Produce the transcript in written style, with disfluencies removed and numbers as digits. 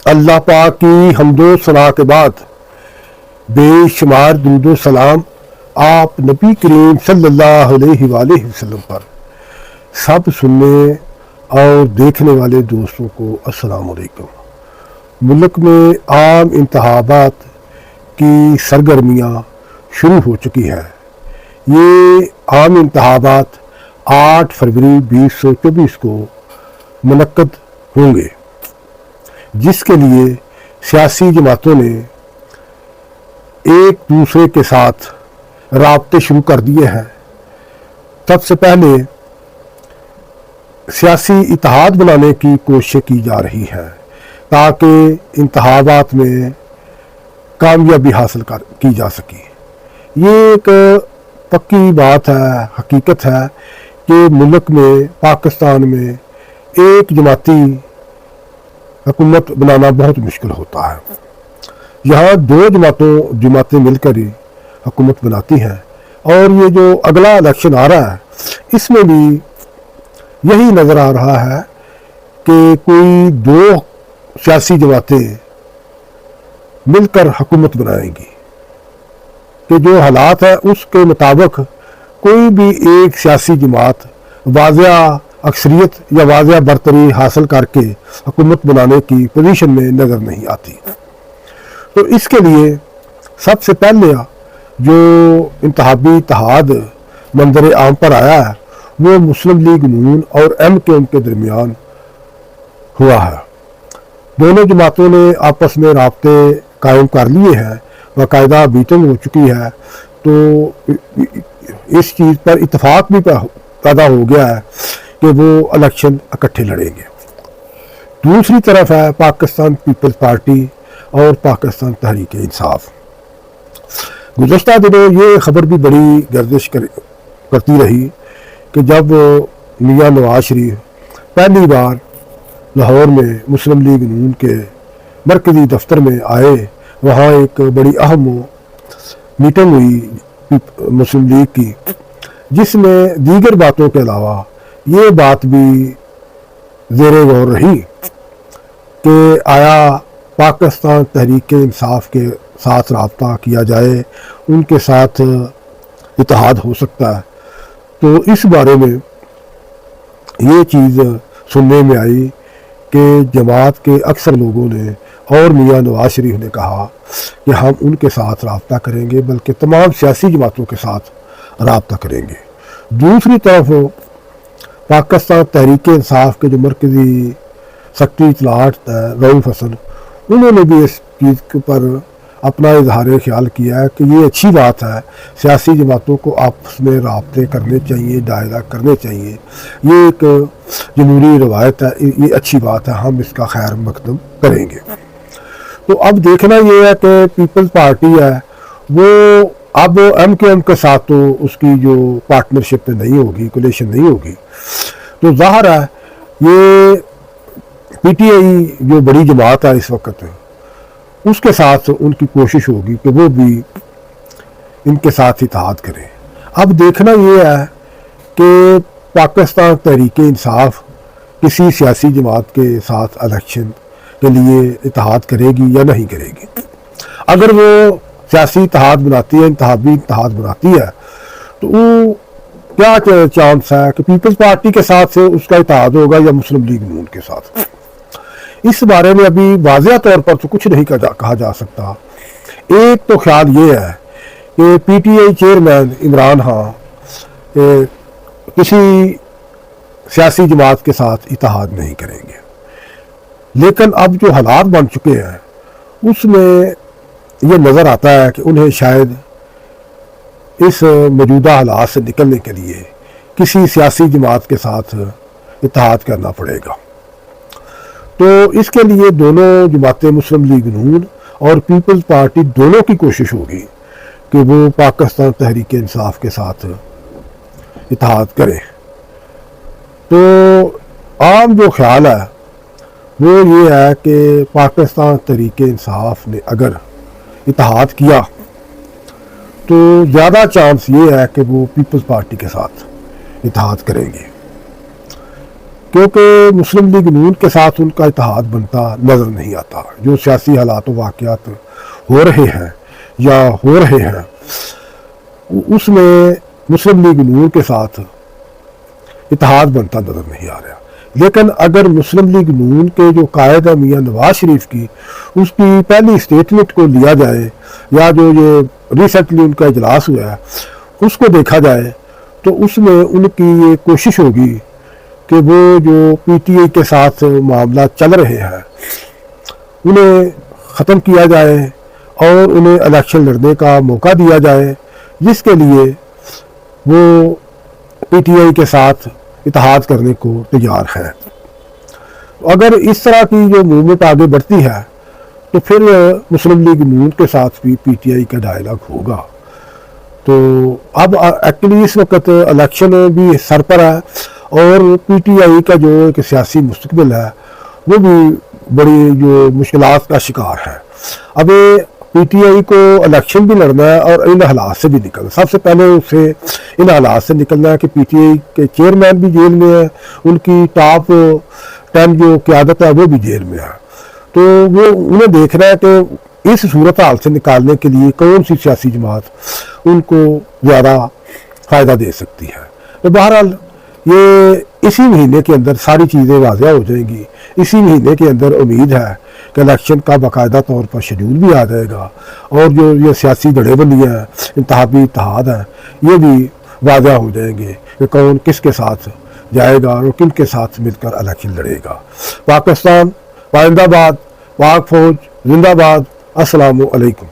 اللہ پاک کی حمد و ثنا کے بعد بے شمار درود و سلام آپ نبی کریم صلی اللہ علیہ وآلہ وسلم پر سب سننے اور دیکھنے والے دوستوں کو السلام علیکم۔ ملک میں عام انتخابات کی سرگرمیاں شروع ہو چکی ہیں۔ یہ عام انتخابات 8 فروری 2024 کو منعقد ہوں گے، جس کے لیے سیاسی جماعتوں نے ایک دوسرے کے ساتھ رابطے شروع کر دیے ہیں۔ سب سے پہلے سیاسی اتحاد بنانے کی کوشش کی جا رہی ہے تاکہ انتخابات میں کامیابی حاصل کی جا سکے۔ یہ ایک پکی بات ہے، حقیقت ہے کہ ملک میں، پاکستان میں ایک جماعتی حکومت بنانا بہت مشکل ہوتا ہے۔ یہاں 2 جماعتیں مل کر ہی حکومت بناتی ہیں، اور یہ جو اگلا الیکشن آ رہا ہے اس میں بھی یہی نظر آ رہا ہے کہ کوئی 2 سیاسی جماعتیں مل کر حکومت بنائیں گی، کہ جو حالات ہیں اس کے مطابق کوئی بھی ایک سیاسی جماعت واضح اکثریت یا واضح برتری حاصل کر کے حکومت بنانے کی پوزیشن میں نظر نہیں آتی۔ تو اس کے لیے سب سے پہلے جو انتخابی اتحاد منظر عام پر آیا ہے وہ مسلم لیگ نون اور MKM کے درمیان ہوا ہے۔ دونوں جماعتوں نے آپس میں رابطے قائم کر لیے ہیں، باقاعدہ میٹنگ ہو چکی ہے، تو اس چیز پر اتفاق بھی پیدا ہو گیا ہے کہ وہ الیکشن اکٹھے لڑیں گے۔ دوسری طرف ہے پاکستان پیپلز پارٹی اور پاکستان تحریک انصاف۔ گزشتہ دنوں یہ خبر بھی بڑی گردش کرتی رہی کہ جب میاں نواز شریف پہلی بار لاہور میں مسلم لیگ نون کے مرکزی دفتر میں آئے، وہاں ایک بڑی اہم میٹنگ ہوئی مسلم لیگ کی، جس میں دیگر باتوں کے علاوہ یہ بات بھی زیر غور رہی کہ آیا پاکستان تحریک انصاف کے ساتھ رابطہ کیا جائے، ان کے ساتھ اتحاد ہو سکتا ہے۔ تو اس بارے میں یہ چیز سننے میں آئی کہ جماعت کے اکثر لوگوں نے اور میاں نواز شریف نے کہا کہ ہم ان کے ساتھ رابطہ کریں گے، بلکہ تمام سیاسی جماعتوں کے ساتھ رابطہ کریں گے۔ دوسری طرف پاکستان تحریک انصاف کے جو مرکزی سیکرٹری اطلاعات رؤوف حسن، انہوں نے بھی اس چیز پر اپنا اظہار خیال کیا ہے کہ یہ اچھی بات ہے، سیاسی جماعتوں کو آپس میں رابطے کرنے چاہیے، دائرہ کرنے چاہیے، یہ ایک جمہوری روایت ہے، یہ اچھی بات ہے، ہم اس کا خیر مقدم کریں گے۔ تو اب دیکھنا یہ ہے کہ پیپلز پارٹی ہے وہ اب MKM کے ساتھ تو اس کی جو پارٹنرشپ نہیں ہوگی، کولیشن نہیں ہوگی، تو ظاہر ہے یہ PTI جو بڑی جماعت ہے اس وقت، اس کے ساتھ ان کی کوشش ہوگی کہ وہ بھی ان کے ساتھ اتحاد کریں۔ اب دیکھنا یہ ہے کہ پاکستان تحریک انصاف کسی سیاسی جماعت کے ساتھ الیکشن کے لیے اتحاد کرے گی یا نہیں کرے گی۔ اگر وہ سیاسی اتحاد بناتی ہے، انتخابی اتحاد بناتی ہے، تو وہ کیا چانس ہے کہ پیپلز پارٹی کے ساتھ سے اس کا اتحاد ہوگا یا مسلم لیگ نون کے ساتھ؟ اس بارے میں ابھی واضح طور پر تو کچھ نہیں کہا جا سکتا۔ ایک تو خیال یہ ہے کہ PTI چیئرمین عمران خان کسی سیاسی جماعت کے ساتھ اتحاد نہیں کریں گے، لیکن اب جو حالات بن چکے ہیں اس میں یہ نظر آتا ہے کہ انہیں شاید اس موجودہ حالات سے نکلنے کے لیے کسی سیاسی جماعت کے ساتھ اتحاد کرنا پڑے گا۔ تو اس کے لیے دونوں جماعتیں، مسلم لیگ نون اور پیپلز پارٹی، دونوں کی کوشش ہوگی کہ وہ پاکستان تحریک انصاف کے ساتھ اتحاد کریں۔ تو عام جو خیال ہے وہ یہ ہے کہ پاکستان تحریک انصاف نے اگر اتحاد کیا تو زیادہ چانس یہ ہے کہ وہ پیپلز پارٹی کے ساتھ اتحاد کریں گے، کیونکہ مسلم لیگ نون کے ساتھ ان کا اتحاد بنتا نظر نہیں آتا۔ جو سیاسی حالات و واقعات ہو رہے ہیں یا ہو رہے ہیں اس میں مسلم لیگ نون کے ساتھ اتحاد بنتا نظر نہیں آ رہا۔ لیکن اگر مسلم لیگ نون کے جو قائد ہے میاں نواز شریف کی، اس کی پہلی اسٹیٹمنٹ کو لیا جائے یا جو یہ ریسنٹلی ان کا اجلاس ہوا ہے اس کو دیکھا جائے تو اس میں ان کی یہ کوشش ہوگی کہ وہ جو پی ٹی آئی کے ساتھ معاملات چل رہے ہیں انہیں ختم کیا جائے اور انہیں الیکشن لڑنے کا موقع دیا جائے، جس کے لیے وہ پی ٹی آئی کے ساتھ اتحاد کرنے کو تیار ہے۔ اگر اس طرح کی جو موومنٹ آگے بڑھتی ہے تو پھر مسلم لیگ نون کے ساتھ بھی پی ٹی آئی کا ڈائلاگ ہوگا۔ تو اب ایکچولی اس وقت الیکشن بھی سر پر ہے اور پی ٹی آئی کا جو ایک سیاسی مستقبل ہے وہ بھی بڑی جو مشکلات کا شکار ہے۔ اب پی ٹی آئی کو الیکشن بھی لڑنا ہے اور ان حالات سے بھی نکلنا۔ سب سے پہلے اسے ان حالات سے نکلنا ہے کہ پی ٹی آئی کے چیئرمین بھی جیل میں ہے، ان کی ٹاپ 10 جو قیادت ہے وہ بھی جیل میں ہے۔ تو وہ انہیں دیکھنا ہے کہ اس صورتحال سے نکالنے کے لیے کون سی سیاسی جماعت ان کو زیادہ فائدہ دے سکتی ہے۔ تو بہرحال یہ اسی مہینے کے اندر ساری چیزیں واضح ہو جائیں گی۔ اسی مہینے کے اندر امید ہے کہ الیکشن کا باقاعدہ طور پر شیڈول بھی آ جائے گا اور جو یہ سیاسی دھڑے بندیاں ہیں، انتخابی اتحاد ہیں، یہ بھی واضح ہو جائیں گے کہ کون کس کے ساتھ جائے گا اور کن کے ساتھ مل کر الیکشن لڑے گا۔ پاکستان، پائندہ باد، پاک فوج زندہ باد۔ السلام علیکم۔